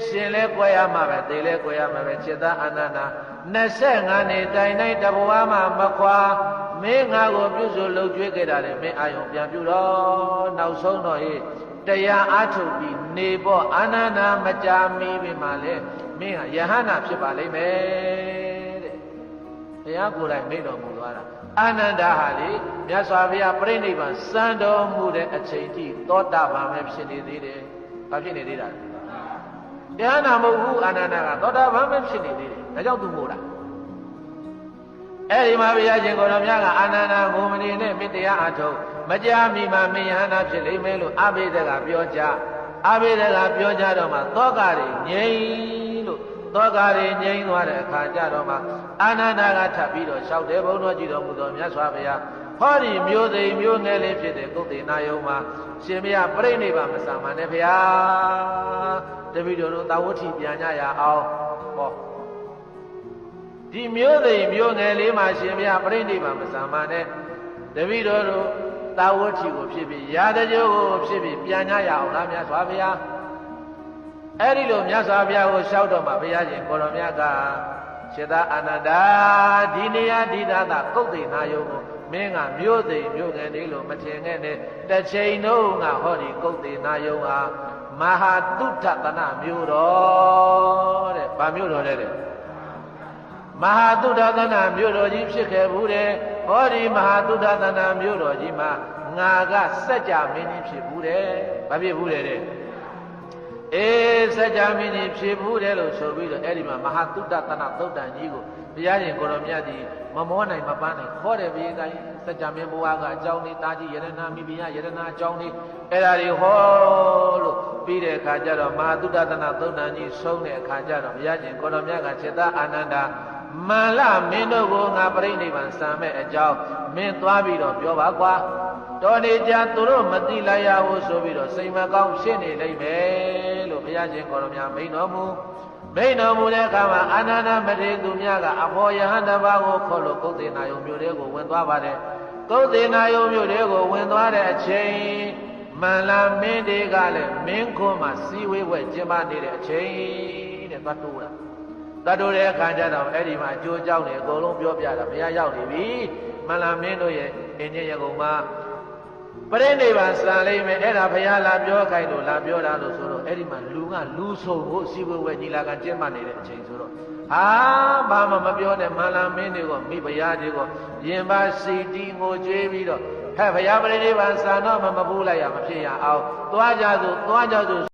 ရှင်လဲကွဲရမှာပဲသေလဲကွဲရမှာပဲจิตအာနန္ဒာ25နှစ်တိုင်တိုင်းတဘဝမှာမခွာမင်းငါကိုပြုစုလှုပ်ကြွေးခဲ့တာလေမင်းအာယုံပြန်ပြုတော့နောက်ဆုံးတော့ဟေးတရားအားထုတ်ပြီးနေဖို့အာနန္ဒာမကြာမီပြီမှလဲမင်းဟာယဟန္တာဖြစ်ပါလိမ့်မယ်တဲ့တရားကိုယ်တိုင်မိန့်တော်မူသွားတာအာနန္ဒာဟာလေမြတ်စွာဘုရားပြိဋိဘံစံတော်မူတဲ့အချိန်ထိသောတာပန်ပဲဖြစ်နေသေးတယ်။ဘာဖြစ်နေသေးတာလဲ။တရားနာမဟုတ်ဘူးအာနန္ဒာကသောတာပန်ပဲဖြစ်နေသေးတယ်။ဒါကြောင့်သူမို့လား။အဲဒီမှာဘုရားရှင်ကိုယ်တော်မြတ်ကအာနန္ဒာကိုမနေနဲ့မင်းတရားအထုတ်မကြာမီမှာမင်းယဟန္တာဖြစ်လိမ့်မယ်လို့အဘိဓကပြောကြ။အဘိဓကပြောကြတော့မှသောကတွေငြိမ်လို့သောကတွေငြိမ်သွားတဲ့အခါကျတော့မှအာနန္ဒာကထပ်ပြီးတော့လျှောက်တယ်ဘုန်းတော်ကြည်တော်မူသောမြတ်စွာဘုရားဟောဒီမျိုးသိမျိုးငယ်လေးဖြစ်တဲ့ကုသေနာယုံမှာရှင်မရပြိဋိဘံမဆံပါနဲ့ဘုရားတပည့်တော်တို့သာဝတိပြန်ကြရအောင်ဟောဒီမျိုးသိမျိုးငယ်လေးမှာရှင်မရပြိဋိဘံမဆံပါနဲ့တပည့်တော်တို့သာဝတိကိုဖြစ်ပြီးရာတကြိုးကိုဖြစ်ပြီးပြန်ကြရအောင်လားမြတ်စွာဘုရားအဲ့ဒီလိုမြတ်စွာဘုရားကိုလျှောက်တော့မှဘုရားရှင်ကိုတော်မြတ်ကစေတအာနန္ဒာဒီနေရာဒီသာသာကုသေနာယုံကိုမင်းကမျိုးသိမျိုးငယ်လေးလို့မထင်ခဲ့နဲ့တစ်ချိန်လုံးကဟောဒီကုသေနာယုံဟာမဟာတုထသနမျိုးတော်တဲ့ဗာမျိုးတော်တဲ့မဟာတုထသနမျိုးတော်ကြီးဖြစ်ခဲ့ဘူးတဲ့ဟောဒီမဟာတုထသနမျိုးတော်ကြီးမှာငါကစัจ जा မင်းကြီးဖြစ်ဘူးတဲ့ဘာဖြစ်ဘူးတဲ့အေးစัจ जा မင်းကြီးဖြစ်ဘူးတယ်လို့ဆိုပြီးတော့အဲ့ဒီမှာမဟာတုတ္တသနာသုတ်တန်ကြီးကိုဘုရားရှင်ကိုတော်မြတ်ကြီးမမောနိုင်မပန်းနိုင်ခေါ်တယ်ဘေးကကြီးစัจ जा မင်းဘုရားကအကြောင်းလေးတာကြီးယရဏမိဖုရားယရဏအကြောင်းလေးအဲ့ဒါတွေဟောလို့ပြီးတဲ့အခါကျတော့မဟာတုတ္တသနာသုတ်တန်ကြီးဆုံးတဲ့အခါကျတော့ဘုရားရှင်ကိုတော်မြတ်ကစေတအာနန္ဒာမန္လမင်းတို့ကိုငါပြိဋိဘံစံမဲ့အကြောင်းမင်းသွားပြီးတော့ပြောပါကွာတော်နေကြသူတို့မသိလိုက်ရဘူးဆိုပြီးတော့စိတ်မကောင်းဖြစ်နေလိမ့်မယ်လို့ဘုရားရှင်ကိုရောမြတ်မိန်တော်မူတဲ့အခါမှာအာနန္ဒမထေရသူများကအဘောယဟန်တပါးကိုခေါ်လို့ကုသေနာယုံမြို့တွေကိုဝင်သွားပါတယ်ကုသေနာယုံမြို့တွေကိုဝင်သွားတဲ့အချိန်မန္လမင်းတွေကလည်းမင်းခွန်းမှာစီဝေးဝဲကျင်းပနေတဲ့အချိန်တဲ့သွားတိုးတာသွားတိုးတဲ့အခါကျတော့အဲ့ဒီမှာအကျိုးအကြောင်းတွေအကုန်လုံးပြောပြတာဘုရားရောက်နေပြီမန္လမင်းတို့ရဲ့အင်းကြီးရကုံမှာပရိနိဗ္ဗာန်စံလိမ့်မယ်အဲ့ဒါဘုရားလာပြောခိုင်းလို့လာပြောတာလို့ဆိုတော့အဲ့ဒီမှာလူကလူဆုံးကိုစီဝေဝဲညီလာခံကျင်းပနေတဲ့အချိန်ဆိုတော့ဘာမှမပြောနဲ့မန္လမင်းတွေကမိဘုရားတွေကရင်ပါစီတီငိုကြွေးပြီးတော့ဟဲ့ဘုရားပရိနိဗ္ဗာန်စံတော့မပူလိုက်ရမဖြစ်ရအောင်သွားကြစို့